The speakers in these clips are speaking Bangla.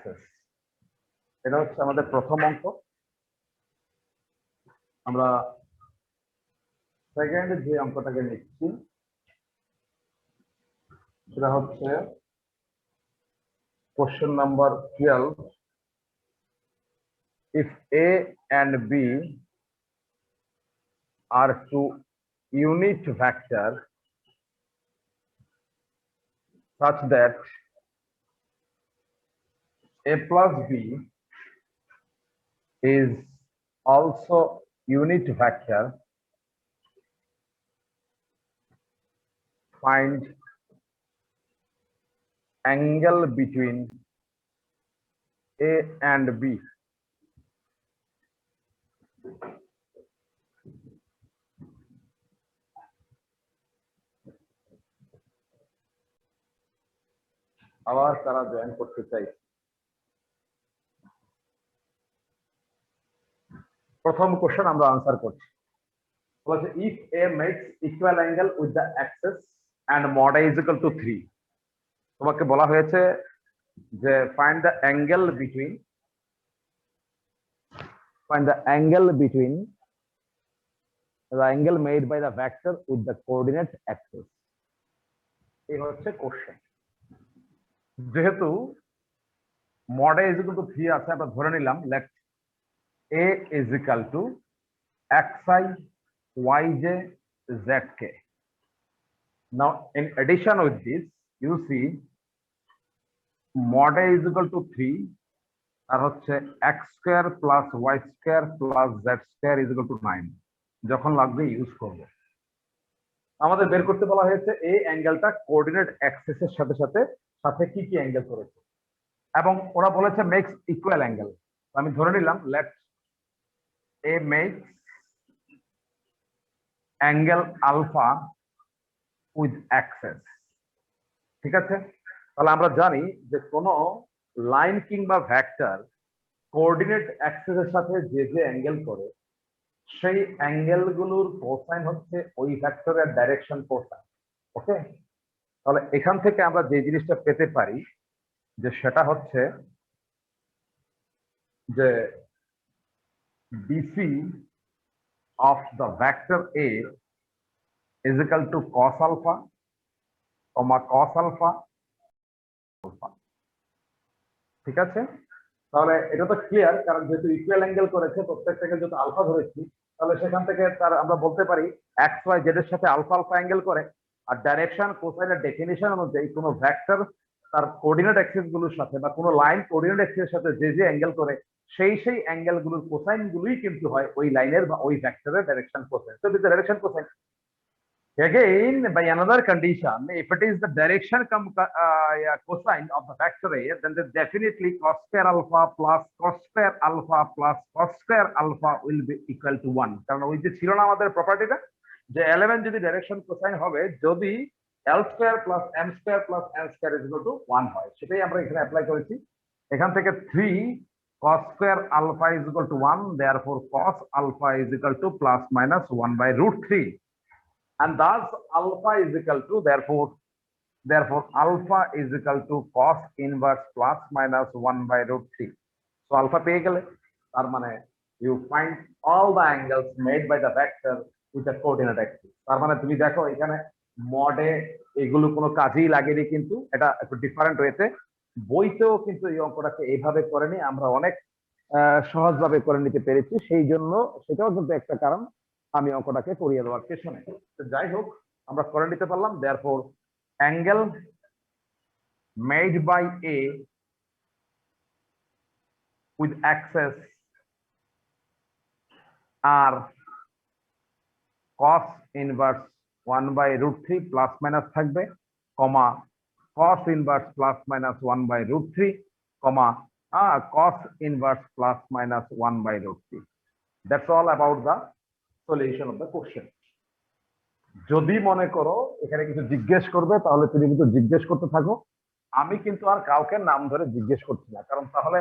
অ্যাক্সেস। এটা হচ্ছে আমাদের প্রথম অঙ্ক। আমরা সেকেন্ড যে অঙ্কটাকে নিচ্ছি সেটা হচ্ছে question number 12। If A and B are two unit vectors such that A plus B is also unit vector, find angle between A and B. আবার তারা জয়েন করতে চাই। প্রথম কোশ্চেন আমরা আনসার করছি। বলেছে if A makes equal angle with the axis and mod A is equal to 3, তোমাকে বলা হয়েছে যে find the angle between the angle made by the vector with the coordinate axis. এই হচ্ছে কোশ্চেন। যেহেতু mod A is equal to 3 আছে, আমরা ধরে নিলাম let A is equal to xi yj zk. Now in addition with this you see mod A is equal to 3 আর হচ্ছে x square plus y square plus z square is equal to 9। যখন লাগবে ইউজ করব। আমাদের বের করতে বলা হয়েছে এই অ্যাঙ্গেলটা কোঅর্ডিনেট অ্যাক্সিসের সাথে সাথে সাথে কি কি অ্যাঙ্গেল করেছে, এবং ওরা বলেছে মেক্স ইকুয়াল অ্যাঙ্গেল। আমি ধরে নিলাম let a makes angle alpha with axes. ঠিক আছে, তাহলে আমরা জানি যে কোনো লাইন কিংবা ভেক্টর কোঅর্ডিনেট অ্যাক্সিসের সাথে যে যে অ্যাঙ্গেল করে সেই অ্যাঙ্গেল গুলোর কোসাইন হচ্ছে ওই ভেক্টরের ডাইরেকশন কোসাইন। ওকে, তাহলে এখান থেকে আমরা যে জিনিসটা পেতে পারি যে সেটা হচ্ছে যে BC of the vector A is equal to cos alpha, cos alpha, alpha। ঠিক আছে, তাহলে এটা তো ক্লিয়ার, কারণ যেহেতু ইকুয়াল অ্যাঙ্গেল করেছে প্রত্যেকটাকে যেহেতু আলফা ধরেছি, তাহলে সেখান থেকে তার আমরা বলতে পারি এক্স ওয়াই জেড এর সাথে আলফা আলফা অ্যাঙ্গেল করে। আর ডাইরেকশন কোসাইনের ডেফিনিশন অনুযায়ী কোনো ভেক্টর তার কোঅর্ডিনেট অ্যাক্সিস গুলোর সাথে বা কোনো লাইন কোঅর্ডিনেট অ্যাক্সিসের সাথে যে যে অ্যাঙ্গেল করে সেই অ্যাঙ্গেল গুলোর কোসাইন গুলোই কিন্তু হয় ওই লাইনের বা ওই ভেক্টরের ডাইরেকশন কোসাইন। তো this direction cosine again by another condition, if it is the direction cosine of the vector A, then definitely cos square alpha plus cos square alpha plus cos square alpha will be equal to 1। কারণ ওই যে ছিল না আমাদের প্রপার্টিটা যে L11 যদি ডাইরেকশন কোসাইন হবে যদি L square plus M square plus N square is equal to 1 হয়, সেটাই আমরা এখানে অ্যাপ্লাই করেছি। এখান থেকে 3 cos square alpha is equal to 1, therefore cos alpha is equal to plus minus 1 by root 3, and thus alpha is equal to therefore alpha is equal to cos inverse plus minus 1 by root 3। so alpha পেয়ে গেলে তার মানে you find all the angles made by the vector with the coordinate axis। তার মানে তুমি দেখো এখানে মডে এগুলো কোনো কাজেই লাগেনি, কিন্তু এটা একটু ডিফারেন্ট ওয়েতে বইতেও কিন্তু এই অঙ্কটাকে এইভাবে করেনি, আমরা অনেক সহজভাবে করে নিতে পেরেছি। সেই জন্য সেটাও কিন্তু একটা কারণ আমি অঙ্কটাকে করিয়ে দেওয়ার পেছনে। যাই হোক আমরা করে নিতে পারলাম। therefore angle made by A with axis are cos inverse 1 by root 3 plus minus থাকবে, কমা cos inverse plus minus 1 by root 3, comma cos inverse plus minus 1 by root 3। that's all about the solution of the question। যদি মনে করো এখানে কিছু জিজ্ঞেস করবে তাহলে তুমি কিন্তু জিজ্ঞেস করতে থাকো, আমি কিন্তু আর কাউকে নাম ধরে জিজ্ঞেস করছি না, কারণ তাহলে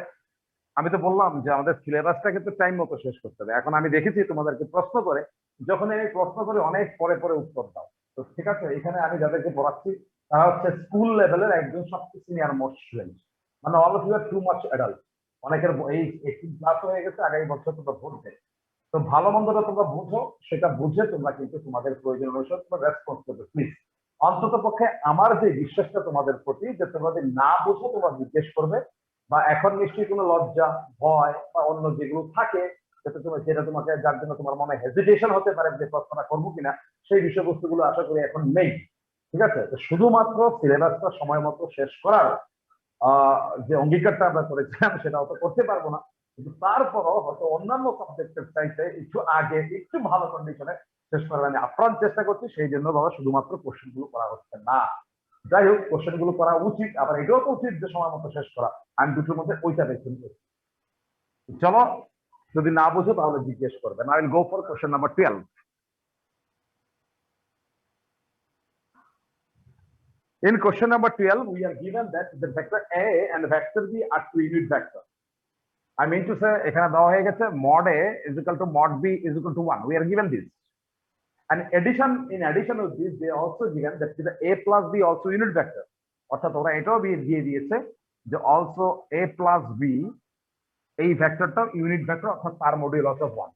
আমি তো বললাম যে আমাদের সিলেবাসটা কিন্তু টাইম মতো শেষ করতে হবে। এখন আমি দেখেছি তোমাদেরকে প্রশ্ন করে, যখন আমি প্রশ্ন করে অনেক পরে পরে উত্তর দাও, তো ঠিক আছে এখানে আমি যাদেরকে পড়াচ্ছি তারা হচ্ছে স্কুল লেভেলের একজন সবচেয়ে সিনিয়র মোস্ট স্টুডেন্ট। মানে all of you are too much adult. অনেকের এই 18+ হয়ে গেছে, আগামী বছর তোমরা ভোট। তো ভালো মন্দটা তোমরা বুঝো, সেটা বুঝে তোমরা কিন্তু তোমাদের প্রয়োজন অনুসারে তোমরা রেসপন্স করবে প্লিজ। অন্তত পক্ষে আমার যে বিশ্বাসটা তোমাদের প্রতি, যে তোমরা যদি না বুঝো তোমরা জিজ্ঞেস করবে, বা এখন নিশ্চয়ই কোনো লজ্জা, ভয় বা অন্য যেগুলো থাকে যেটা তোমাকে, যার জন্য তোমার মনে হেজিটেশন হতে পারে যে প্রশ্নটা করবো কিনা, সেই বিষয়বস্তুগুলো আশা করি এখন নেই। ঠিক আছে, তো শুধুমাত্র সিলেবাসটা সময় মতো শেষ করার যে অঙ্গীকারটা আমরা করেছিলাম সেটা হয়তো করতে পারবো না, কিন্তু তারপরও হয়তো অন্যান্য সাবজেক্টের চাইতে একটু আগে একটু ভালো কন্ডিশনে শেষ করার আমি আপ্রাণ চেষ্টা করছি। সেই জন্য বাবা শুধুমাত্র কোশ্চেন গুলো করা হচ্ছে না। যাই হোক, কোশ্চেন গুলো করা উচিত, আবার এটাও তো উচিত যে সময় মতো শেষ করা। আমি দুটোর মধ্যে ওইটা বেছে নিয়েছি। চলো, যদি না বুঝো তাহলে জিজ্ঞেস করবেন। I will go for question number 12. In question number 12, we are given that the vector A and vector B are two unit vectors. I mean to say, এখানে দেওয়া হয়ে গেছে mod A is equal to mod B is equal to 1. We are given this. And in addition to this, they also given that the A plus B also unit vector. অর্থাৎ ওরা এটাও দিয়ে দিয়েছে যে also A plus B এই ভেক্টরটা ইউনিট ভেক্টর, অর্থাৎ তার modulus of 1.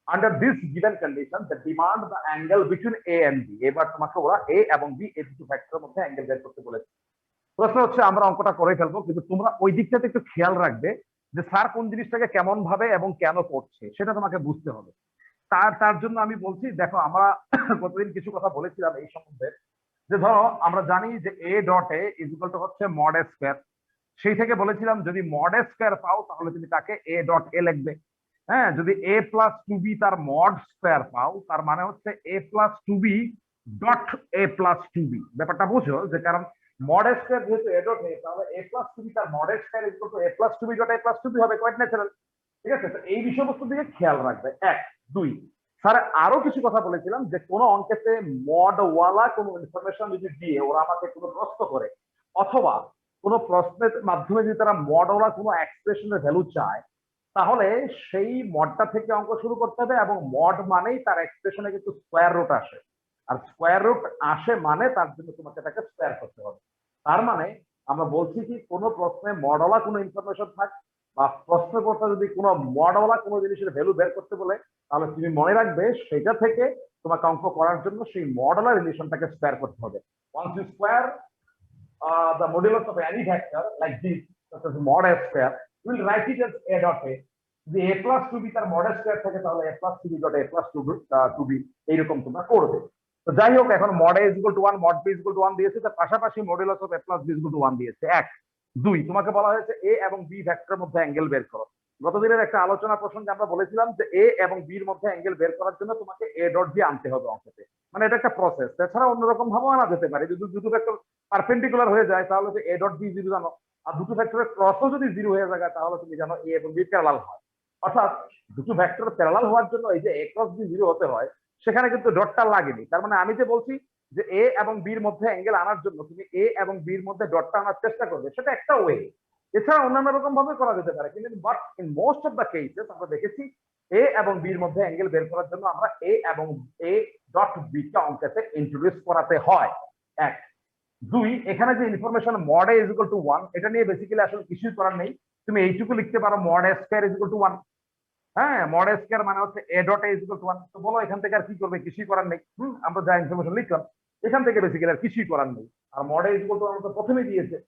Under this given condition, the demand the angle between A and B. এবার তোমাকে ওরা A এবং B এই দুটো ভেক্টরের মধ্যে অ্যাঙ্গেল বের করতে বলেছে। প্রশ্ন হচ্ছে আমরা অঙ্কটা করে ফেলবো, কিন্তু তোমরা ওই দিকটাতে একটু খেয়াল রাখবে যে স্যার কোন জিনিসটাকে কেমন ভাবে এবং কেন করছে সেটা তোমাকে বুঝতে হবে। তার জন্য আমি বলছি, দেখো আমরা গতদিন কিছু কথা বলেছিলাম এই সম্বন্ধে, যে ধরো আমরা জানি যে এ dot A is equal to হচ্ছে মড এ স্কয়ার। সেই থেকে বলেছিলাম যদি মড এ স্কয়ার পাও তাহলে তুমি তাকে এ ডট এ লিখবে। হ্যাঁ, যদি এ প্লাস টু বি তার মড স্কয়ার পাও তার মানে হচ্ছে A plus two B dot A plus two B. ব্যাপারটা বুঝো, যে কারণ মড স্কয়ার যেহেতু এ ডট এ, তাহলে এ প্লাস টু বি তার mod square is equal to A plus two B dot A plus two B হবে, কোয়াইট ন্যাচারাল। ঠিক আছে, তো এই বিষয়বস্তুর দিকে খেয়াল রাখবে। এক, দুই, স্যার আরো কিছু কথা বলেছিলাম যে কোন অঙ্কেতে মড ওয়ালা কোনো ইনফরমেশন যদি দিয়ে ওরা আমাকে কোনো প্রশ্ন করে, অথবা কোনো প্রশ্নের মাধ্যমে যদি তারা মড ওয়ালা কোনো এক্সপ্রেশনের ভ্যালু চায়, তাহলে সেই মডটা থেকে অঙ্ক শুরু করতে হবে। এবং মড মানেই তার এক্সপ্রেশনে কিন্তু স্কোয়ার রুট আসে, আর স্কোয়ার রুট আসে মানে তার জন্য তোমাকে তাকে স্কোয়ার করতে হবে। তার মানে আমরা বলছি কি, কোনো প্রশ্নে মডওয়ালা কোনো ইনফরমেশন থাক, বা প্রশ্নকর্তা যদি কোনো মডওয়ালা কোনো জিনিসের ভ্যালু বের করতে বলে, তাহলে তুমি মনে রাখবে সেটা থেকে তোমাকে অঙ্ক করার জন্য সেই মডওয়ালা রিলেশনটাকে স্কোয়ার করতে হবে। Once you square the modulus of any vector like this, such as mod a square, we will write it as a dot a. যদি a plus 2b তার mod square থাকে তাহলে a plus 2b dot a plus 2b এইরকম তোমরা করবে। তো যাই হোক, এখন mod a is equal to 1, mod b is equal to 1 দিয়েছে, তার পাশাপাশি modulus of a plus b is equal to 1 দিয়েছে। এক, দুই, তোমাকে বলা হয়েছে a এবং b ভেক্টরের মধ্যে অ্যাঙ্গেল বের করো। গতদিনের একটা আলোচনা প্রসঙ্গে আমরা বলেছিলাম যে a এবং b এর মধ্যে অ্যাঙ্গেল বের করার জন্য তোমাকে a ডট b আনতে হবে অঙ্কতে। মানে এটা একটা প্রসেস, এছাড়া অন্যরকম ভাবেও আনা যেতে পারে। যদি দুটো ভেক্টর পারপেন্ডিকুলার হয়ে যায় তাহলে তো এ ডট বি জিরো জানো, আর দুটো ভেক্টরের ক্রসও যদি জিরো হয়ে যায় তাহলে তুমি জানো এ এবং বি প্যারালাল হয়। অর্থাৎ দুটো ভেক্টর প্যারালাল হওয়ার জন্য এই যে এ ক্রস বি জিরো হতে হয়, সেখানে কিন্তু ডটটা লাগেনি। তার মানে আমি যে বলছি যে এ এবং বির মধ্যে অ্যাঙ্গেল আনার জন্য তুমি এ এবং বির মধ্যে ডটটা আনার চেষ্টা করবে, সেটা একটা ওয়ে। এছাড়া অন্যান্য রকম ভাবে করা যেতে পারে, কিন্তু but in most of the cases আমরা দেখেছি এ এবং বির মধ্যে অ্যাঙ্গেল বের করার জন্য আমরা এ এবং এ ডট বি কে অঙ্কেতে ইন্ট্রোডিউস করাতে হয়। এক, দুই, এখানে যে information mod A is equal to 1, এটা নিয়ে বেসিক্যালি আসলে কিছুই করার নেই। তুমি এইটুকু লিখতে পারো mod A square is equal to 1। হ্যাঁ, মড এ স্কয়ার মানে হচ্ছে এ dot A is equal to 1। তো বলো এখান থেকে আর কি করবে? কিছুই করার নেই। আমরা যা ইনফরমেশন লিখলাম এখান থেকে বেসিক্যালি আর কিছুই করার নেই। আর mod A is equal to 1 তো প্রথমেই দিয়েছে,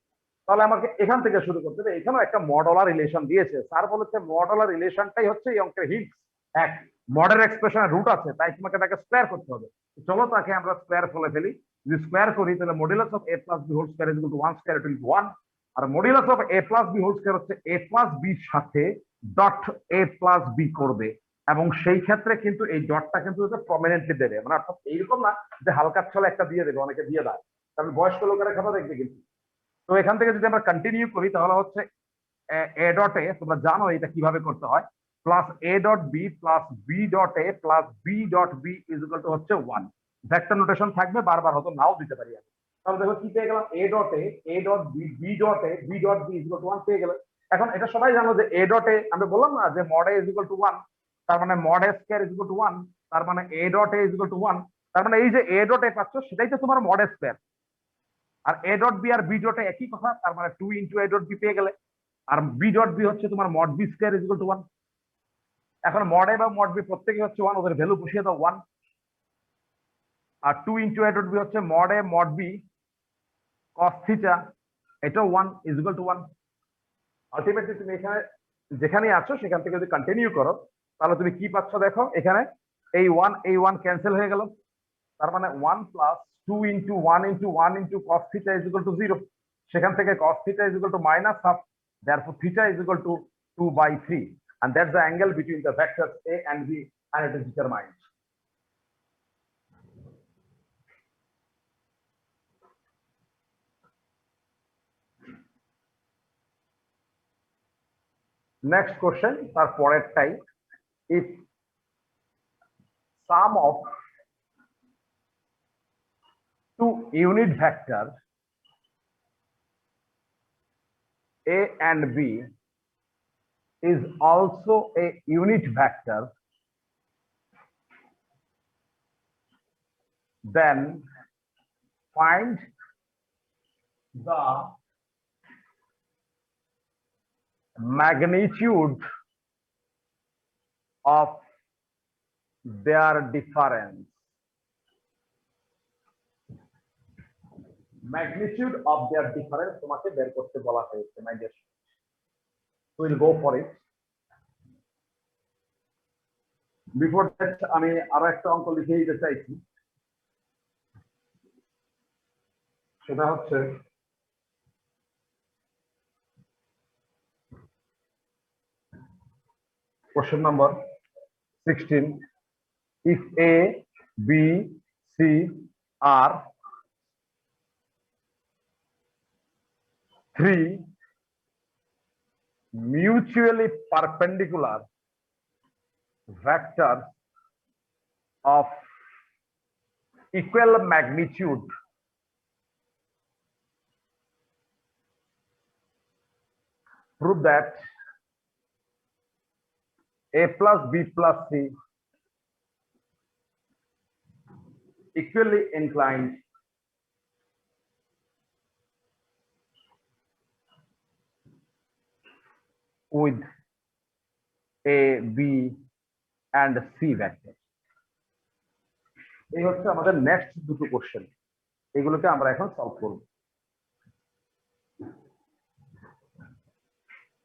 তাহলে আমাকে এখান থেকে শুরু করতে হবে। এখানেও একটা মডুলার রিলেশন দিয়েছে, স্যার বলেছে মডুলার রিলেশনটাই হচ্ছে এই অঙ্কের হিন্ট। এক, মডের এক্সপ্রেশনের রুট আছে, তাই তোমাকে তাকে স্কয়ার করতে হবে। চলো তাকে আমরা স্কয়ার ফলে ফেলি। যদি স্কয়ার করি তাহলে modulus of a plus b whole square is equal to 1 square into 1, আর modulus of a plus b whole square হচ্ছে a প্লাস b এর সাথে ডট a প্লাস b করবে। এবং সেই ক্ষেত্রে কিন্তু এই ডটটা কিন্তু প্রমিনেন্টলি দেবে, মানে অর্থাৎ এইরকম না যে হালকা ছলে একটা দিয়ে দেবে, অনেকে দিয়ে দেয়, কারণ বয়স্ক লোকেরা খাতা দেখবে কিন্তু। তো এখান থেকে যদি আমরা কন্টিনিউ করি তাহলে হচ্ছে এ ডট এ, তোমরা জানো এটা কিভাবে করতে হয়, plus A dot B plus B dot A plus B dot B is equal to হচ্ছে 1। ভেক্টর নোটেশন থাকবে, বারবার হয়তো নাও দিতে পারি আমি। তাহলে দেখো কি পেয়ে গেলাম, A dot A, A dot B, B dot A, B dot B is equal to 1 পেয়ে গেলে। এখন এটা সবাই জানো যে এ ডট এ, আমরা বললাম না যে mod A is equal to 1, তার মানে mod A square is equal to 1, তার মানে এ dot A is equal to 1। তার মানে এই যে এ ডট এ পাচ্ছ সেটাই তো তোমার মড এ স্কয়ার। আর এ ডট বি আর বি ডটে একই কথা, তার মানে 2 ইন্টু এ ডট বি পেয়ে গেলে। আর বি ডট বি হচ্ছে তোমার mod B square is equal to 1। এখন মড এ বা মড বি প্রত্যেকই হচ্ছে 1, ওদের ভ্যালু বসিয়ে দাও 1। আর 2 ইন্টু এ ডট বি হচ্ছে mod A mod B cos theta, এটাও 1 ইজ ইকুয়াল টু 1। আলটিমেটলি তুমি এখানে যেখানে আছো সেখান থেকে যদি কন্টিনিউ করো তাহলে তুমি কি পাচ্ছ দেখো, এখানে এই 1 ক্যান্সেল হয়ে গেল, তার মানে 1 plus 2 into 1 into 1 into cos theta is equal two 0। সেখান থেকে cos theta is equal two minus half, therefore theta is equal to 2/3, and that's the angle between the vectors a and b, and it is determined. Next question, তার পরেরটাই, if sum of two unit vectors a and b is also a unit vector, then find the magnitude of their difference. Magnitude of their difference তোমাকে বের করতে বলা হয়েছে, my dear. We'll go for it. Before that আমি আরো একটা অঙ্ক লিখে দিতে চাইছি, সেটা হচ্ছে question number 16. If A, B, C are three mutually perpendicular vectors of equal magnitude, prove that A plus B plus C equally inclined with A, B and C vectors. এই হচ্ছে আমাদের নেক্সট দুটো কোশ্চেন, এগুলোকে আমরা এখন সলভ করব।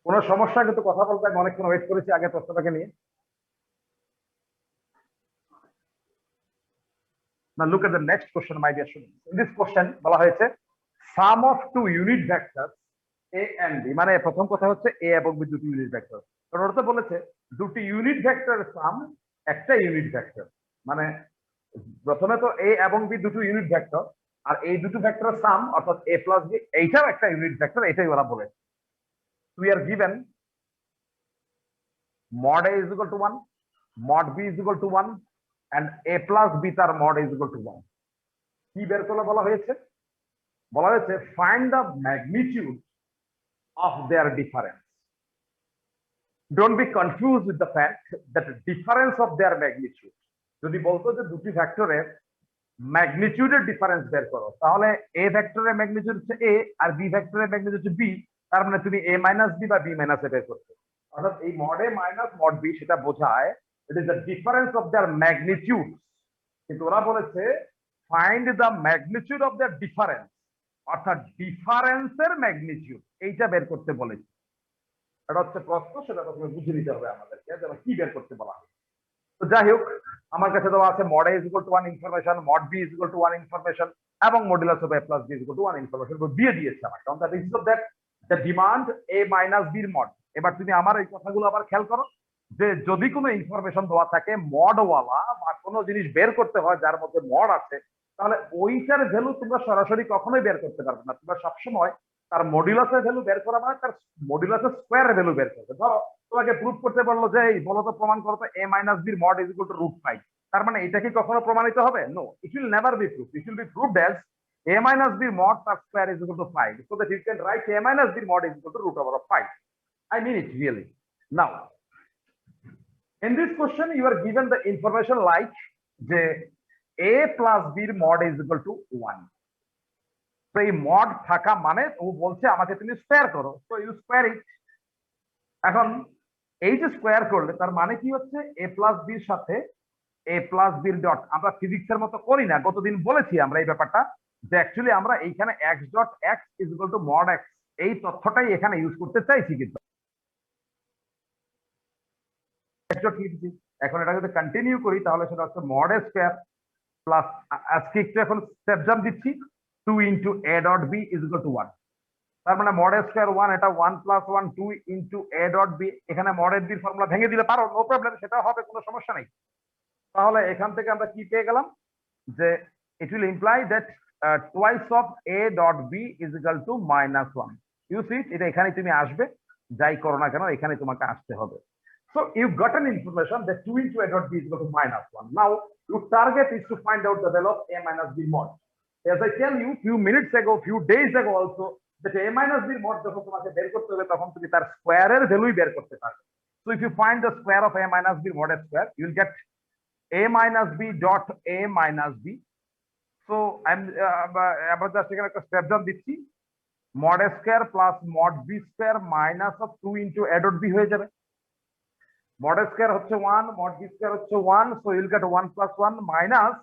কোনো সমস্যা কিন্তু কথা বলতে আমি অনেকক্ষণ ওয়েট করেছি আগে প্রশ্নটাকে নিয়ে। Now look at the next question, my dear students. In this question বলা হয়েছে sum of two unit vectors a and b, মানে প্রথম কথা হচ্ছে a এবং b দুটি ইউনিট ভেক্টর। কারণ ওটা বলেছে দুটি ইউনিট ভেক্টরের সাম একটা ইউনিট ভেক্টর, মানে প্রথমে তো a এবং b দুটো ইউনিট ভেক্টর, আর এই দুটো ভেক্টরের সাম অর্থাৎ a প্লাস b এইটাও একটা ইউনিট ভেক্টর, এটাই ওরা বলেছে। We are given mod a is equal to 1, mod b is equal to 1, and a plus b তার mod is equal to 1. কি বের করে বলা হয়েছে? বলা হয়েছে find the magnitude of their difference. Don't be confused with the fact that the difference of their magnitude. যদি বলতো যে দুটি ভেক্টরের ম্যাগনিটিউডের ডিফারেন্স বের করো, তাহলে a ভেক্টরের ম্যাগনিটিউড হচ্ছে a আর b ভেক্টরের ম্যাগনিটিউড হচ্ছে b, তার মানে তুমি a মাইনাস b বা b মাইনাস a বের করতে। অর্থাৎ এই mod a minus mod b সেটা বোঝায় it is the difference of their magnitude, কিন্তু ওরা বলেছে find the magnitude of their difference, অর্থাৎ ডিফারেন্সের ম্যাগনিটিউড এইটা বের করতে বলেছে। এটা হচ্ছে প্রশ্ন, সেটা প্রথমে বুঝে নিতে হবে আমাদেরকে যে কি বের করতে বলা হয়। তো যাই হোক, আমার কাছে দেওয়া আছে mod a is equal to 1 information, mod b is equal to 1 information এবং modulus of a plus b is equal to 1 information দিয়ে দিয়েছে আমাকে। On the basis of that the demand a minus b এর মড। এবার তুমি আমার এই কথাগুলো আবার খেয়াল করো যে যদি কোনো ইনফরমেশন দেওয়া থাকে মড ওয়ালা বা কোনো জিনিস বের করতে হয় যার মধ্যে মড আছে, তাহলে ওইটার ভ্যালু তোমরা সরাসরি কখনোই বের করতে পারবে না। তোমরা সবসময় তার মডুলাসের ভ্যালু বের করা মানে তার মডুলাসের স্কোয়ার ভ্যালু বের করবে। ধরো তোমাকে প্রুফ করতে বললো যে এই বলো তো প্রমাণ করো তো a মাইনাস b এর মড ইজ ইকুয়াল টু √5, তার মানে এটা কি কখনো প্রমাণিত হবে? No, it will never be proofed. It will be proved as a minus b mod তার square is equal to 5, so that you can write a minus b mod is equal to √5. I mean it really. Now in this question you are given the information like যে a plus b mod is equal to 1. তো এই মড থাকা মানে ও বলছে আমাকে তুমি স্কোয়ার করো, তো ইউ স্কোয়ার ইট। এখন এই যে স্কোয়ার করলে তার মানে কি হচ্ছে, এ প্লাস বির সাথে এ প্লাস বির ডট, আমরা ফিজিক্সের মতো করি না, গতদিন বলেছি আমরা এই ব্যাপারটা, যে অ্যাকচুয়ালি আমরা এইখানে x dot x is equal to mod x, এই তথ্যটাই এখানে ইউজ করতে চাইছি। কিন্তু এখন এটা যদি কন্টিনিউ করি তাহলে সেটা হচ্ছে মড এ স্কোয়ার প্লাস, আজকে একটু এখন স্টেপ জাম্প দিচ্ছি, 2 into A dot B is equal to 1। তার মানে মড এ স্কোয়ার 1, এটা 1 plus 1 2 into A dot B, এখানে মড এর বির ফর্মুলা ভেঙে দিলে পারো, নো প্রবলেম, সেটা হবে, কোনো সমস্যা নেই। তাহলে এখান থেকে আমরা কি পেয়ে গেলাম, যে it will imply that twice of a dot b is equal to -1. You see, এটা এখানে তুমি আসবে, যাই করো না কেন এখানে তোমাকে আসতে হবে। So you got an information that 2 into a dot b is equal to -1. Now your target is to find out the value of a minus b mod. As I tell you few minutes ago, few days ago also, that a minus b mod যখন তোমাকে বের করতে হবে তখন তুমি তার স্কয়ারের ভ্যালুই বের করতে পারবে। So if you find the square of a minus b mod square, you will get a minus b dot a minus b. So আমরা জাস্ট এখানে একটা স্টেপ ডাউন দিচ্ছি, mod A square plus mod B square minus of 2 into a dot b হয়ে যাবে। মড এ স্কয়ার হচ্ছে 1, মড বি স্কয়ার হচ্ছে 1, so you will get 1 plus 1 minus,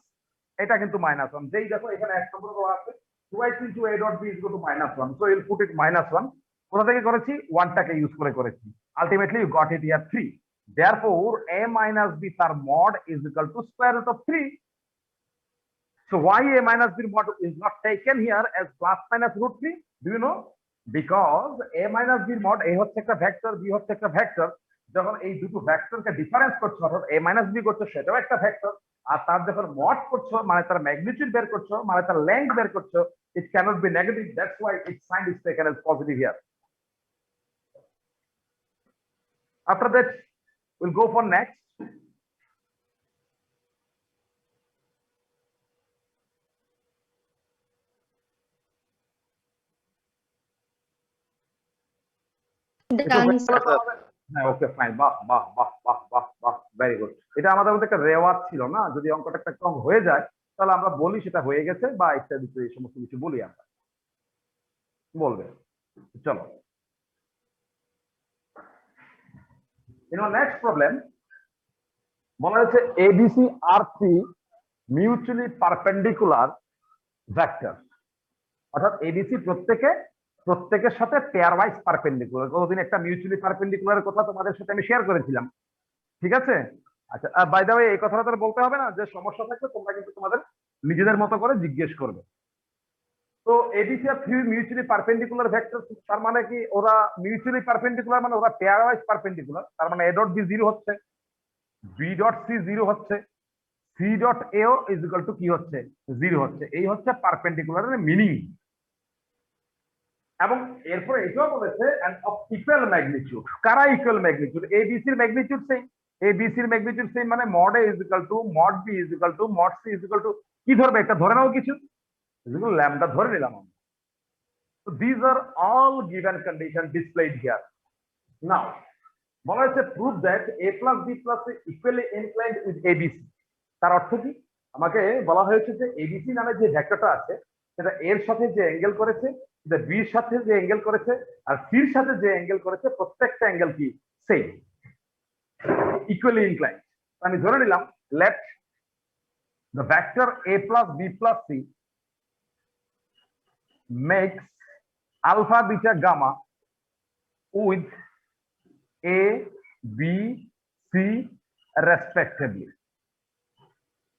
এটা কিন্তু -1, যেই দেখো এখানে এক নম্বর দেওয়া আছে 2 into a dot b is equal to -1, so you will put it -1, কোথা থেকে করেছি, 1 টাকে ইউজ করে করেছি, ultimately you got it here 3, therefore a minus b তার mod is equal to square root of 3. So why a minus b mod is not taken here as plus minus root 3? Do you know? Because a minus b mod, a হচ্ছে একটা ভেক্টর, b হচ্ছে একটা ভেক্টর, যখন এই দুটো ভেক্টরকে ডিফারেন্স করছো, অর্থাৎ a minus b করছো সেটাও একটা ভেক্টর, আর তার যখন মড করছো মানে তার ম্যাগনিটিউড বের করছো, মানে তার লেংথ বের করছো, it cannot be negative, that's why its sign is taken as positive here. After that we'll go for next. হ্যাঁ ওকে ফাইন, বাহ বাহ বাহ বাহ বাহ বাহ, ভেরি গুড। এটা আমাদের মধ্যে একটা রেওয়াজ ছিল না, যদি অঙ্কটা একটা কম হয়ে যায় তাহলে আমরা বলি সেটা হয়ে গেছে, বা ইত্যাদি এই সমস্ত কিছু বলি আমরা, বলবে। চলো, নেক্সট প্রবলেম বলা হচ্ছে এবিসি আর থ্রি মিউচুয়ালি পারপেন্ডিকুলার ভেক্টর, অর্থাৎ এবিসি প্রত্যেকের সাথে পেয়ার ওয়াইজ পারপেন্ডিকুলার। কতদিন একটা মিউচুয়ালি পারপেন্ডিকুলার কথা তোমাদের সাথে আমি শেয়ার করেছিলাম, ঠিক আছে? আচ্ছা, বাই দ্য ওয়ে এই কথাটা তো বলতে হবে না, যে সমস্যা থাকলে তোমরা কিন্তু তোমাদের নিজেদের মতো করে জিজ্ঞেস করবে। তো এবিসি আর থ্রি মিউচুয়ালি পারপেন্ডিকুলার ভেক্টর, তার মানে কি ওরা মিউচুয়ালি পারপেন্ডিকুলার, মানে ওরা পেয়ার ওয়াইজ পারপেন্ডিকুলার, তার মানে এ ডট বি 0 হচ্ছে, বি ডট সি 0 হচ্ছে, সি ডট এও ইজ ইকুয়াল টু কি হচ্ছে, 0 হচ্ছে। এই হচ্ছে পারপেন্ডিকুলারের মিনিং। এবং এরপরে এটাও বলেছে এন্ড অফ ইকুয়াল ম্যাগনিটিউড। কারা ইকুয়াল ম্যাগনিটিউড? এবিসির ম্যাগনিটিউড সেম, এবিসির ম্যাগনিটিউড সেম, মানে mod A is equal to mod B is equal to mod C is equal to, কি ধরবে, একটা ধরে নাও কিছু, ল্যামডা ধরে নিলাম আমরা। So these are all given condition displayed here. Now বলা হচ্ছে prove that a plus b plus c equally inclined with abc। তার অর্থ কি? আমাকে বলা হয়েছে যে এবিসি নামে যে ভেক্টরটা আছে সেটা এর সাথে যে অ্যাঙ্গেল করেছে, সেটা বির সাথে যে অ্যাঙ্গেল করেছে, আর সির সাথে যে অ্যাঙ্গেল করেছে, প্রত্যেকটা অ্যাঙ্গেল কি সেম, ইকুয়ালি ইনক্লাইন্ড। আমি ধরে নিলাম let the vector a plus b plus c makes alpha beta gamma with a b c respectively।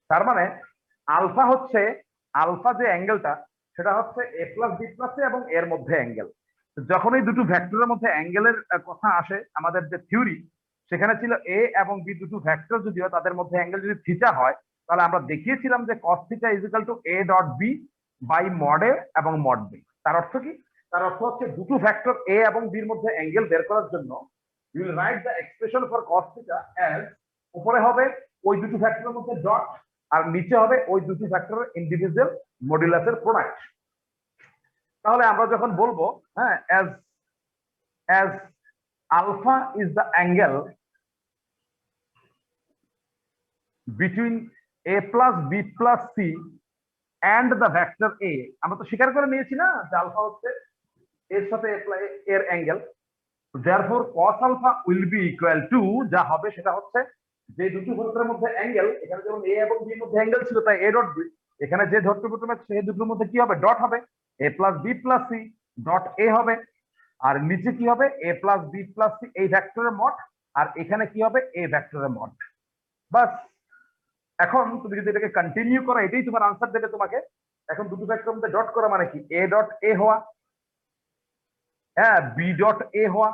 তার মানে আলফা হচ্ছে, আলফা যে অ্যাঙ্গেলটা সেটা হচ্ছে A plus B plus C এবং এর মধ্যে অ্যাঙ্গেল। যখন এই দুটো ভেক্টরের মধ্যে অ্যাঙ্গেলের কথা আসে, আমাদের যে থিওরি সেখানে ছিল এ এবং বি দুটো ভেক্টর যদিও তাদের মধ্যে অ্যাঙ্গেল যদি থিটা হয়, তাহলে আমরা দেখিয়েছিলাম যে cos theta is equal to a dot B by mod A এবং মড বি। তার অর্থ কি? তার অর্থ হচ্ছে দুটো ভেক্টর এ এবং বির মধ্যে অ্যাঙ্গেল বের করার জন্য you will write the expression for cos theta as, উপরে হবে ওই দুটো ভেক্টরের মধ্যে ডট, আর নিচে হবে ওই দুটি ভেক্টরের ইন্ডিভিজুয়াল মডুলাসের প্রোডাক্ট। তাহলে আমরা যখন বলবো হ্যাঁ as alpha is the angle between a plus b plus c and the vector A, আমরা তো স্বীকার করে নিয়েছি না যে আলফা হচ্ছে এর সাথে এর angle. therefore cos alpha will be equal to, যা হবে সেটা হচ্ছে যে দুটি ভেক্টরের মধ্যে অ্যাঙ্গেল, এখানে যেমন এ এবং বি এর মধ্যে অ্যাঙ্গেল ছিল তাই এ ডট বি, এখানে যে ভেক্টর প্রথমে সেই দুটোর মধ্যে কি হবে, ডট হবে, A plus B plus C dot A হবে, আর নিচে কি হবে, A plus B plus C এই ভেক্টরের মড, আর এখানে কি হবে, এ ভেক্টরের মড। বাস, এখন তুমি যদি এটাকে কন্টিনিউ করো এটাই তোমার আনসার দেবে তোমাকে। এখন দুটো ভেক্টরের মধ্যে ডট করা মানে কি, এ ডট এ হওয়া, হ্যাঁ, বি ডট এ হওয়া,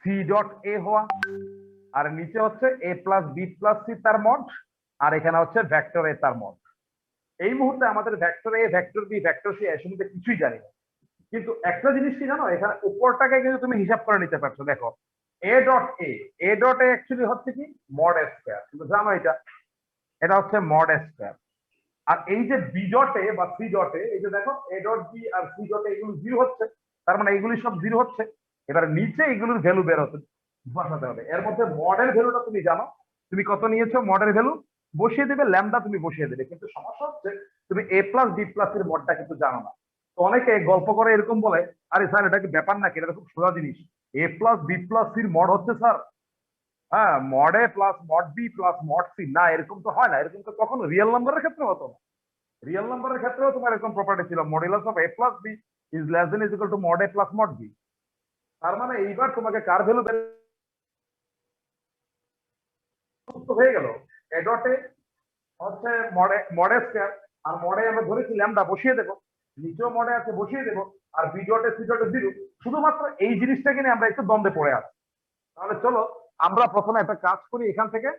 সি ডট এ হওয়া, আর নিচে হচ্ছে A plus B plus C তার মড, আর এখানে হচ্ছে ভেক্টর এ তার মড। এই মুহূর্তে আমাদের ভেক্টর এ, ভেক্টর বি, ভেক্টর সি এর সম্বন্ধে কিছুই জানি না, কিন্তু একটা জিনিস কি জানো, এখানে উপরটাকে কিন্তু তুমি হিসাব করে নিতে পারছো। দেখো A dot A, A dot A actually হচ্ছে কি মড স্কয়ার, কিন্তু জানো এটা, এটা হচ্ছে মড স্কয়ার। আর এই যে বি ডটে বা সি ডটে, এই যে দেখো এ ডট বি আর সি ডটে এগুলো জিরো হচ্ছে, তার মানে এগুলি সব জিরো হচ্ছে। এবার নিচে এগুলোর ভ্যালু বের হতে বসাতে হবে। এর মধ্যে মডের ভ্যালুটা তুমি জানো, তুমি কত নিয়েছো মডের ভ্যালু, বসিয়ে দেবে, ল্যামডা তুমি বসিয়ে দেবে। কিন্তু সমস্যা হচ্ছে তুমি এ প্লাস বি প্লাস এর মডটা কিন্তু জানো না। তো অনেকে গল্প করে এরকম বলে, আরে স্যার এটা কি ব্যাপার নাকি, এটা খুব সোজা জিনিস, এ প্লাস বি প্লাস সির মড হচ্ছে স্যার, হ্যাঁ, mod A plus mod B plus mod C. না, এরকম তো হয় না, এরকম তো কখনো রিয়েল নাম্বারের ক্ষেত্রে হতো না। রিয়েল নাম্বারের ক্ষেত্রেও তোমার এরকম প্রপার্টি ছিল, modulus of A plus B is less than is equal to mod A plus mod B. তার মানে এইবার তোমাকে কার ভ্যালু হয়ে গেল, এ ডটে হচ্ছে মডে স্কয়ার, আর মডে আমরা ধরেছি ল্যামডা, বসিয়ে দেবো, নিচেও মডে আছে বসিয়ে দেবো, আর বি ডটে সি ডটে জিরো। শুধুমাত্র এই জিনিসটাকে নিয়ে আমরা একটু দ্বন্দ্বে পড়ে আছি। তাহলে চলো আমরা প্রথমে একটা কাজ করি এখান থেকে,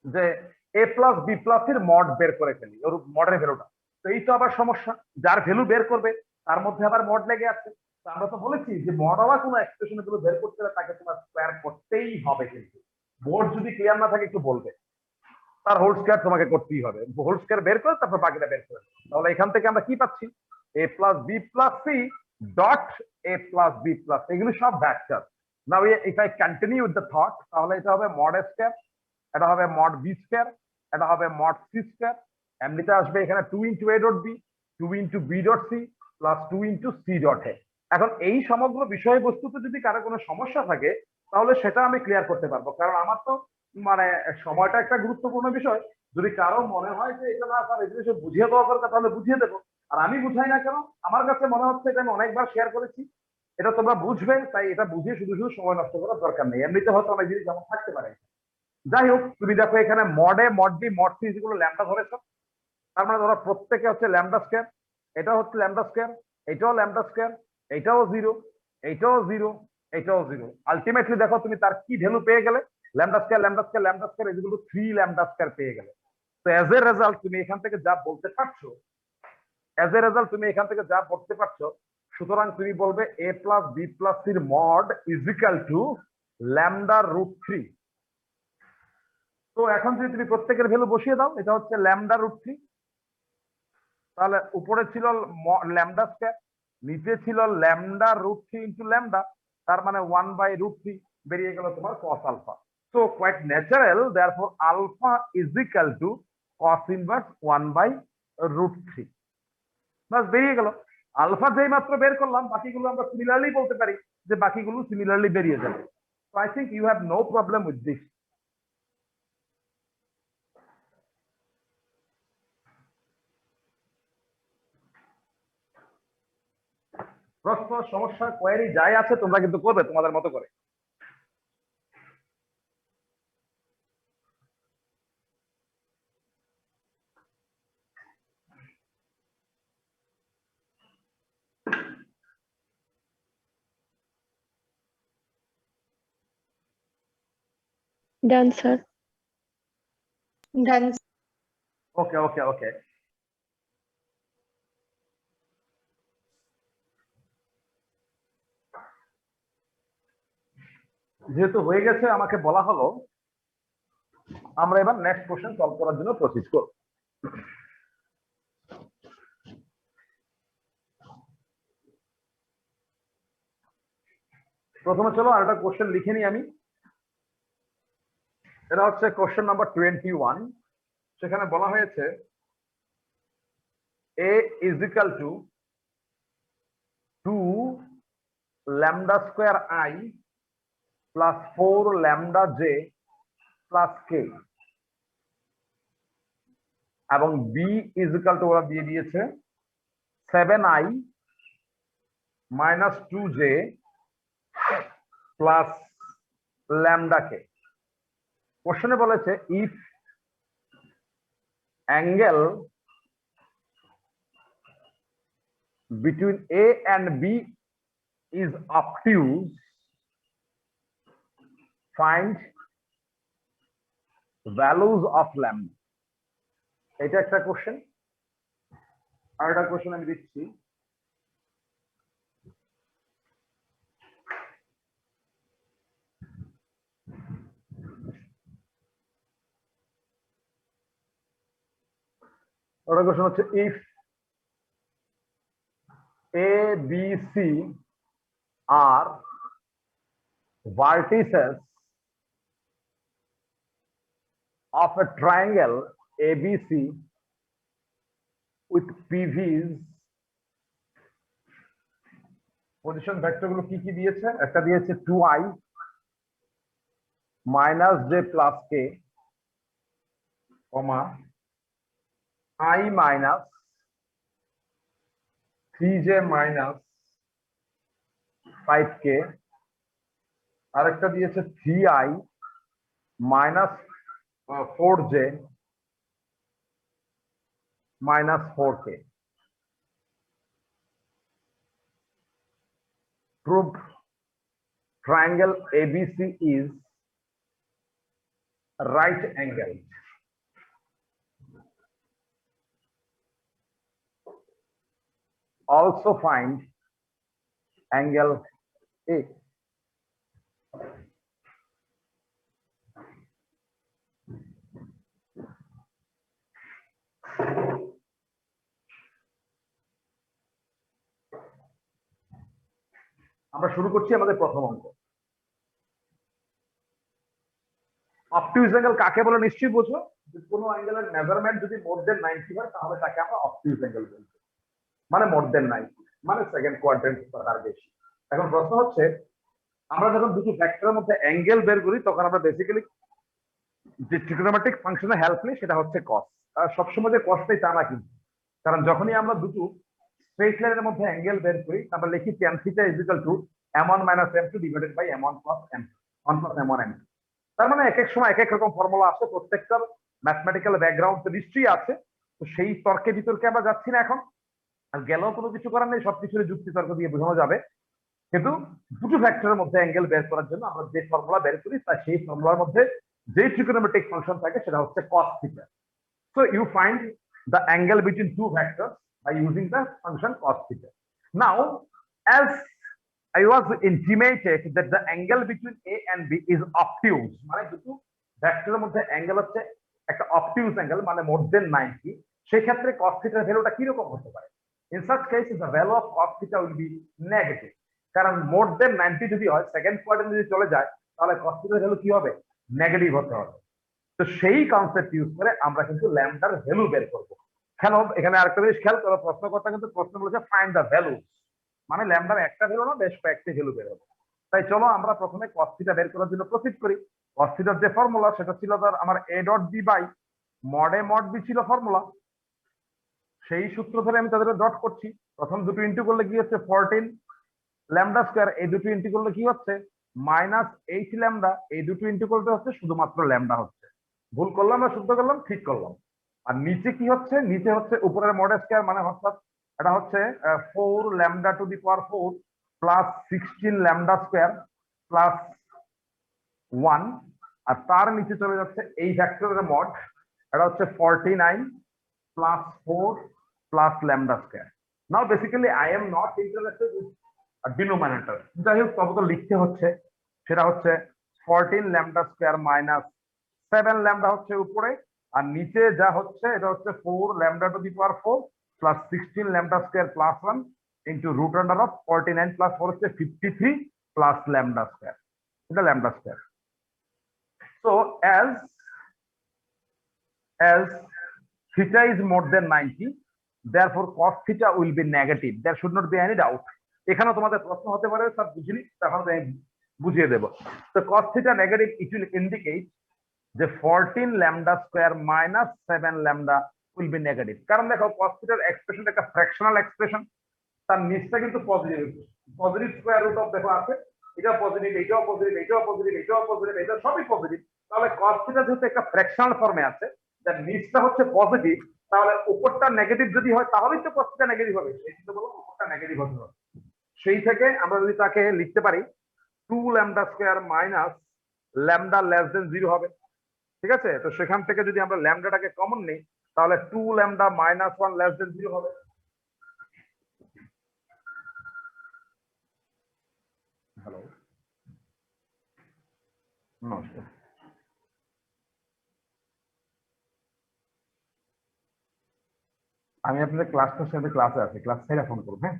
যে এ প্লাস বি প্লাস এর মড বের করে ফেলি, ওর মডের ভ্যালুটা। তো এই তো আবার সমস্যা, যার ভ্যালু বের করবে তার মধ্যে আবার মড লেগে আছে। তো আমরা তো বলেছি যে মড হওয়া কোনো এক্সপ্রেশন গুলো বের করতে হলে তাকে তোমার স্কোয়ার করতেই হবে, কিন্তু বোর্ড যদি ক্লিয়ার না থাকে একটু বলবে, তার হোল স্কোয়ার তোমাকে করতেই হবে, হোল স্কোয়ার বের করে তারপর বাকিটা বের করে। তাহলে এখান থেকে আমরা কি পাচ্ছি, A plus B plus C dot A plus B plus, এগুলো সব ভেক্টর। Now if I continue with the thought, তাহলে এটা হবে মড স্কোয়ার, এটা হবে মড বি স্কোয়ার, এটা হবে মড সি স্কোয়ার, এমনিতে আসবে এখানে 2 into A dot B, 2 into B dot C plus 2 into C dot A. এখন এই সমগ্র বিষয়বস্তুতে যদি কারো কোনো সমস্যা থাকে তাহলে সেটা আমি ক্লিয়ার করতে পারবো, কারণ আমার তো মানে সময়টা একটা গুরুত্বপূর্ণ বিষয়। যদি কারো মনে হয় যে এটা না স্যার এই জিনিস বুঝিয়ে দেওয়া দরকার, তাহলে বুঝিয়ে দেবো। আর আমি বুঝাই না কেন, আমার কাছে মনে হচ্ছে এটা আমি অনেকবার শেয়ার করেছি, এটা তোমরা বুঝবে, তাই এটা বুঝিয়ে শুধু শুধু সময় নষ্ট করার দরকার নেই। এমনিতে হয়তো অনেক জিনিস যেমন থাকতে পারে। যাই হোক, তুমি দেখো এখানে মডে মড বি মড সি যেগুলো ল্যামডা ধরেছ, তার মানে ধরো প্রত্যেকে হচ্ছে ল্যামডা স্কয়ার, এটা হচ্ছে ল্যামডা স্কয়ার, এটাও ল্যামডা স্কয়ার, এটাও জিরো, এটাও জিরো, এটাও জিরো। আলটিমেটলি দেখো তুমি তার কি ভ্যালু পেয়ে গেলে, lambda square lambda square lambda square এগুলো 3 ল্যামডা স্কয়ার পেয়ে গেলে। তো এজ এ রেজাল্ট তুমি এখান থেকে যা বলতে পারছো, এজ এ রেজাল্ট তুমি এখান থেকে যা বলতে পারছো, সুতরাং তুমি বলবে এ প্লাস বি প্লাস সির mod is equal to lambda root 3। তো এখন যদি তুমি প্রত্যেকের ভ্যালু বসিয়ে দাও, এটা হচ্ছে ল্যামডা রুট 3, তাহলে উপরে ছিল ল্যামডা স্কয়ার, নিচে ছিল ল্যামডা রুট 3 ইন্টু ল্যামডা, তার মানে 1 বাই রুট 3 বেরিয়ে গেল তোমার cos alpha. So quite natural, therefore alpha is equal to cos inverse 1 by root 3। বাস, বেরিয়ে গেল। আলফা যেই মাত্র বের করলাম, বাকিগুলো আমরা সিমিলারলি বলতে পারি যে বাকিগুলো সিমিলারলি বেরিয়ে যাবে। So I think you have no problem with this. প্রশ্ন, সমস্যা, কোয়েরি যাই আছে তোমরা কিন্তু করবে তোমাদের মতো করে। Done, sir. Done. ওকে ওকে ওকে, যেহেতু হয়ে গেছে আমাকে বলা হলো, আমরা এবার নেক্সট কোশ্চেন সলভ করার জন্য প্রসিড করব। প্রথমে চলো আর একটা কোশ্চেন লিখে নিই আমি। এটা হচ্ছে কোশ্চেন নাম্বার 21। সেখানে বলা হয়েছে A is equal to 2 lambda square I plus 4 lambda j plus k, এবং b is equal to ওরা দিয়ে দিয়েছে 7i minus 2j plus lambda k। কোশ্চেনে বলেছে if angle between A and B is obtuse, find values of lambda। এটা একটা কোশ্চেন। আর একটা কোশ্চেন আমি দিচ্ছি, ওটা কোশ্চেন হচ্ছে if A, B, C are vertices of a triangle ABC with PVs, position vector গুলো কি কি দিয়েছে? একটা দিয়েছে 2i minus j plus k, comma I minus 3j minus 5k, আরেকটা দিয়েছে 3i minus 4j minus 4k। Prove triangle ABC is right angled। Also find angle A। আমরা শুরু করছি আমাদের প্রথম অঙ্ক। অবটিউজ অ্যাঙ্গেল কাকে বলে নিশ্চয়ই বোঝো, যে কোনো অ্যাঙ্গেলের মেজারমেন্ট যদি মোর দেন 90 হয় তাহলে তাকে আমরা অবটিউজ অ্যাঙ্গেল বলবো, মানে মোর দেন 90, মানে সেকেন্ড কোয়াড্রেন্ট বা তার বেশি। এখন প্রশ্ন হচ্ছে, আমরা যখন দুটো ভেক্টরের মধ্যে অ্যাঙ্গেল বের করি তখন আমরা বেসিক্যালি যে ট্রিগোনোমেট্রিক ফাংশনের হেল্প নিই সেটা হচ্ছে কস। সবসময় যে কসটাই তা না কিন্তু, কারণ যখনই আমরা দুটো স্ট্রেট লাইনের মধ্যে অ্যাঙ্গেল বের করি আমরা লিখি tan θ is equal to m1 minus m2 divided by m1 plus m2, 1 plus m1 m2। তার মানে এক এক সময় এক এক রকম ফর্মুলা আসে, প্রত্যেকটার ম্যাথমেটিক্যাল ব্যাকগ্রাউন্ড নিশ্চয়ই আছে। তো সেই তর্কে বিতর্কে আমরা যাচ্ছি না এখন, আর গেলেও কোনো কিছু করার নেই, সবকিছুর যুক্তি তর্ক দিয়ে বোঝানো যাবে। কিন্তু দুটো ভেক্টরের মধ্যে অ্যাঙ্গেল বের করার জন্য আমরা যে ফর্মুলা বের করি তা সেই ফর্মুলার মধ্যে যে ট্রিগোনোমেট্রিক ফাংশন থাকে সেটা হচ্ছে cos θ। So you find the angle between two vectors by using the function cos θ. Now, as I was intimated that the angle between A and B is obtuse, মানে দুটো ভেক্টরের মধ্যে অ্যাঙ্গেল হচ্ছে একটা obtuse অ্যাঙ্গেল, মানে মোর দেন 90, সেই ক্ষেত্রে cos θ এর ভ্যালুটা কি রকম হতে পারে? In such cases the value of cos θ will be negative, কারণ মোর দেন 90 যদি হয়, সেকেন্ড কোয়াড্রেন্ট যদি চলে যায় তাহলে cos θ এর ভ্যালু কি হবে? নেগেটিভ হতে হবে। তো সেই কনসেপ্ট ইউজ করে আমরা কিন্তু ল্যামডার ভ্যালু বের করব। কেন? এখানে আরেকটা জিনিস খেয়াল করো, প্রশ্নকর্তা কিন্তু প্রশ্ন বলেছে ফাইন্ড দ্য ভ্যালু, মানে ল্যামডার একটা ভ্যালু না বেশ কয়েকটি ভ্যালু বের হবে। তাই চলো আমরা প্রথমে cos θ বের করার জন্য প্রসিড করি। cos θ এর যে ফর্মুলা সেটা ছিল ধর আমার a ডট b by mod a mod b ছিল ফর্মুলা, সেই সূত্র ধরে আমি তাদের ডট করছি। প্রথম দুটো ইন্টু করলে কি হচ্ছে 14 ল্যামডা স্কয়ার, এই দুটো ইন্টু করলে কি হচ্ছে -8 ল্যামডা, এই দুটো ইন্টু করতে হচ্ছে শুধুমাত্র ল্যামডা হচ্ছে। ভুল করলাম না শুদ্ধ করলাম? ঠিক করলাম। আর নিচে কি হচ্ছে? নিচে হচ্ছে উপরের মড স্কয়ার, মানে অর্থাৎ এটা হচ্ছে 4 lambda to the power 4 plus 16 lambda square plus 1, আর তার নিচে চলে যাচ্ছে এই ভেক্টরের মড, এটা হচ্ছে 49 plus 4 plus lambda square. Now basically I am not interested with denominator, যাই হোক তবে তো লিখতে হচ্ছে, সেটা হচ্ছে 14 ল্যামডা স্কয়ার মাইনাস 7 ল্যামডা হচ্ছে উপরে, আর নিচে যা হচ্ছে এটা হচ্ছে 4 lambda to the power 4 plus 16 lambda square plus 1 into root under of 49 plus 4 হচ্ছে 53 প্লাস ল্যামডা স্কয়ার, এটা lambda square. So as theta is more than 90, therefore cos theta will be negative. There should not be any doubt. এখানে তোমাদের প্রশ্ন হতে পারে স্যার বুঝিনি, তখন আমি বুঝিয়ে দেব। তো cos theta negative, it will indicate যে 14 lambda square minus 7 lambda will be negative। কারণ দেখো cos theta এক্সপ্রেশন একটা ফ্র্যাকশনাল এক্সপ্রেশন, তার নিচটা কিন্তু positive, positive square root of দেখো আছে, এটা পজিটিভ, এটাও পজিটিভ, এটাও পজিটিভ, এটাও পজিটিভ, এটা সবই পজিটিভ। তাহলে cos theta যেহেতু একটা ফ্র্যাকশনাল ফর্মে আছে, যার নিচটা হচ্ছে পজিটিভ, তাহলে উপরটা নেগেটিভ যদি হয় তাহলেই তো cos theta নেগেটিভ হবে, সেই জন্য বলো উপরটা নেগেটিভ হতে হবে। সেই থেকে আমরা যদি তাকে লিখতে পারি 2 lambda square minus lambda less than 0 হবে, ঠিক আছে? তো সেখান থেকে যদি আমরা ল্যামডাটাকে কমন নেই তাহলে 2 lambda minus 1 লেস দেন 0 হবে। হ্যালো, নমস্কার। আমি আপনাদের ক্লাসটার সাথে ক্লাসে আছি, ক্লাস ছেড়ে ফোন করব। হ্যাঁ,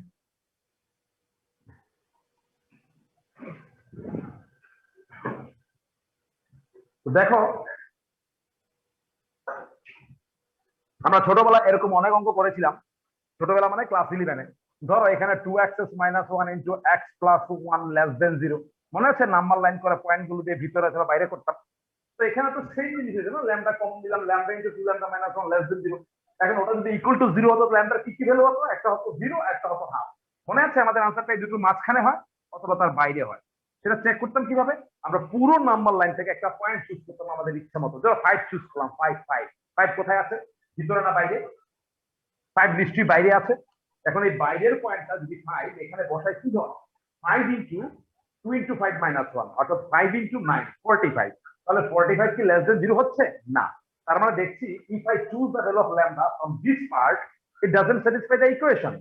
তো দেখো আমরা ছোটবেলা এরকম অনেক অঙ্ক করেছিলাম, ছোটবেলা মানে ক্লাস 11-এ। ধরো এখানে 2x minus 1 into x plus 1 less than 0, মনে আছে? নাম্বার লাইন করে পয়েন্ট গুলো দিয়ে ভিতরে অথবা বাইরে করতাম। তো এখানে তো সেম জিনিস হয়েছে না, ল্যামডা কমন দিলাম, lambda into 2 lambda minus 1 less than 0। এখন ওটা যদি ইকুয়াল টু 0 হতো, ল্যামডার কি কি ভ্যালু হতো? একটা হতো 0, একটা হতো হাফ। মনে আছে আমাদের আনসারটা এই দুটো মাঝখানে হয় অথবা তার বাইরে হয়। সেটা চেক করতাম কিভাবে? আমরা পুরো নাম্বার লাইন থেকে একটা পয়েন্ট চুজ করতাম আমাদের ইচ্ছা মতো। ধরো 5 চুজ করলাম, 5 5 5 কোথায় আছে? ভিতরে না বাইরে? 5 নিশ্চয়ই বাইরে আছে। এখন এই বাইরের পয়েন্টটা যদি 5 এখানে বসাই, কি হয়? 5 ইনটু 2 ইনটু 5 মাইনাস 1, অর্থাৎ 5 ইনটু 9 45। তাহলে 45 কি লেস দেন 0 হচ্ছে না? তার মানে দেখছি if I choose the value of lambda from this part, it doesn't satisfy the equation.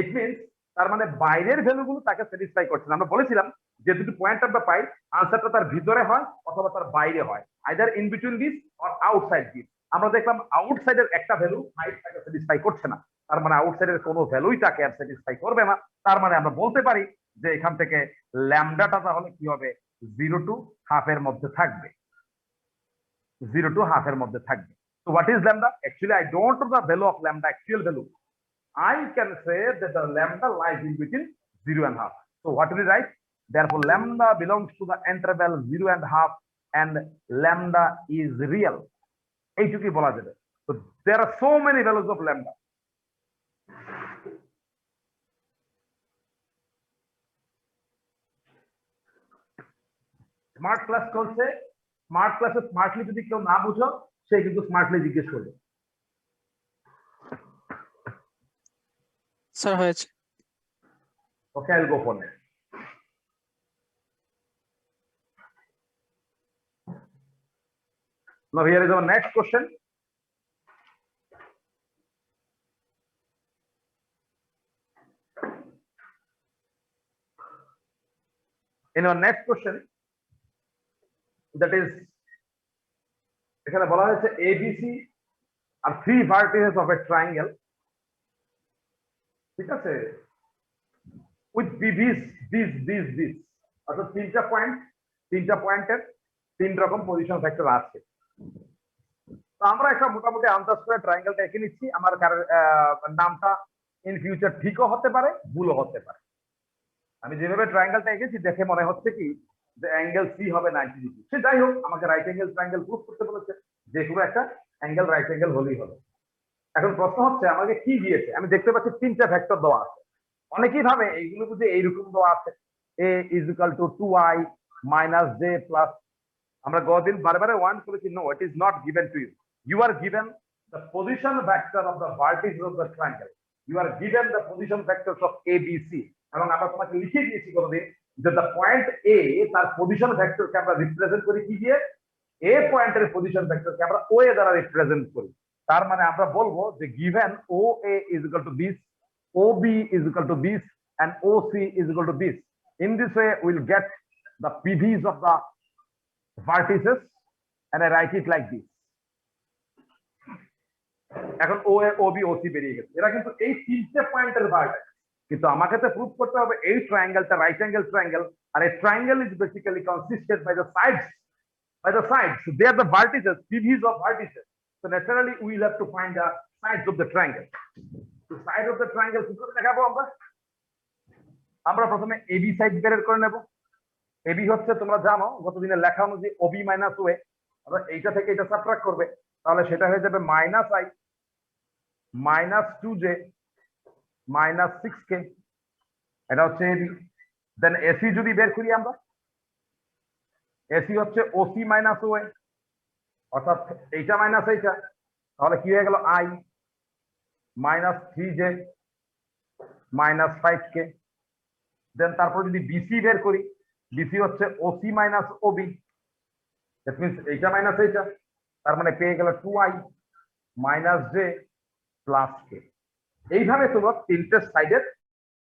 It means তার মানে বাইরের ভ্যালুগুলো তাকে স্যাটিসফাই করছে না। আমরা বলেছিলাম যে দুটো পয়েন্ট আমরা পাই, আনসারটা তার ভিতরে হয় অথবা তার বাইরে হয়, either in between this or outside this. আমরা দেখলাম আউটসাইডের একটা ভ্যালু 5 তাকে স্যাটিসফাই করছে না, তার মানে আউটসাইডের কোনো ভ্যালুই তাকে আর স্যাটিসফাই করবে না। তার মানে আমরা বলতে পারি যে এখান থেকে ল্যামডাটা তাহলে কি হবে? 0 টু হাফ এর মধ্যে থাকবে, 0 টু হাফ এর মধ্যে থাকবে। So what is lambda? Actually, I don't know the value of lambda, actual value. I can say that the lambda lies in between 0 and half. So what will we write? Therefore, lambda belongs to the interval 0 and half, and lambda is real. এইটুকুই বলা যাবে। So there are so many values of lambda. Smart class চলছে, স্মার্ট ক্লাসে স্মার্টলি যদি কেউ না বুঝো সে কিন্তু স্মার্টলি জিজ্ঞেস করবে। স্যার হয়েছে। Okay, I'll go for next. Now here is our next question. In our next question, that is এখানে বলা হয়েছে ABC R 3 vertices of a triangle, ঠিক আছে, with BVs this, অর্থাৎ তিনটা পয়েন্টের 3 রকম পজিশন ভেক্টর আছে। তো আমরা একটা মোটামুটি আন্দাজ করে ট্রায়াঙ্গেলটা এঁকে নিচ্ছি। আমার নামটা ইন ফিউচার ঠিকও হতে পারে, ভুলও হতে পারে। আমি যেভাবে ট্রায়াঙ্গেলটা এঁকেছি দেখে মনে হচ্ছে কি যে অ্যাঙ্গেল সি হবে 90 ডিগ্রি। সে যাই হোক, আমাকে রাইট অ্যাঙ্গেল ট্রায়াঙ্গেল প্রুফ করতে বলেছে, যে কোনো একটা অ্যাঙ্গেল রাইট অ্যাঙ্গেল হলেই হলো। এখন প্রশ্ন হচ্ছে আমাকে কি দিয়েছে? আমি দেখতে পাচ্ছি 3টা ভেক্টর দেওয়া আছে। অনেকেই ভাবে এইগুলো বুঝে এইরকম দেওয়া আছে, a is equal to 2i minus j plus, আমরা গতদিন বারবার ওয়ান করেছি, no, it is not given to you. You are given the position vector of the vertices of the triangle. You are given the position vectors of A, B, C. এবং আমরা তোমাকে লিখে দিয়েছি গতদিন যে the point A তার পজিশন ভেক্টরকে আমরা রিপ্রেজেন্ট করি কি দিয়ে? A পয়েন্টের পজিশন ভেক্টরকে আমরা OA দ্বারা রিপ্রেজেন্ট করি। তার মানে আমরা বলবো যে given OA is equal to this, OB is equal to this, and OC is equal to this. In this way, we'll get the PVs of the vertices, and I write it like this. এখন OA, OB, OC বেরিয়ে গেছে। এরা কিন্তু এই 3টে পয়েন্টের ভার্টেক্স, কিন্তু আমাকে তো প্রুফ করতে হবে এই ট্রায়াঙ্গেলটা রাইট অ্যাঙ্গেল ট্রায়াঙ্গেল, আর এই triangle is basically consisted by the sides, so they are the vertices, PVs of vertices. So naturally we will have to find the sides of the triangle. Side of the triangle কি করে দেখাবো আমরা? আমরা প্রথমে এবি সাইড বের করে নেব। এবি হচ্ছে তোমরা জানো গতদিনের লেখা অনুযায়ী ওবি মাইনাস ওএ, অর্থাৎ এইটা থেকে এটা সাবট্রাক্ট করবে, তাহলে সেটা হয়ে যাবে minus I minus 2j minus 6k। এটা হচ্ছে এবি। দেন এসি যদি বের করি আমরা, এসি হচ্ছে ওসি মাইনাস ওএ, অর্থাৎ এইটা মাইনাস এইটা, তাহলে কি হয়ে গেল I minus 3j minus 5k। দেন তারপর যদি বিসি বের করি, বিসি হচ্ছে OC minus Obi, that means এইটা মাইনাস এইটা, তার মানে পেয়ে গেল 2i minus j plus k। এইভাবে তোমরা তিনটে সাইডের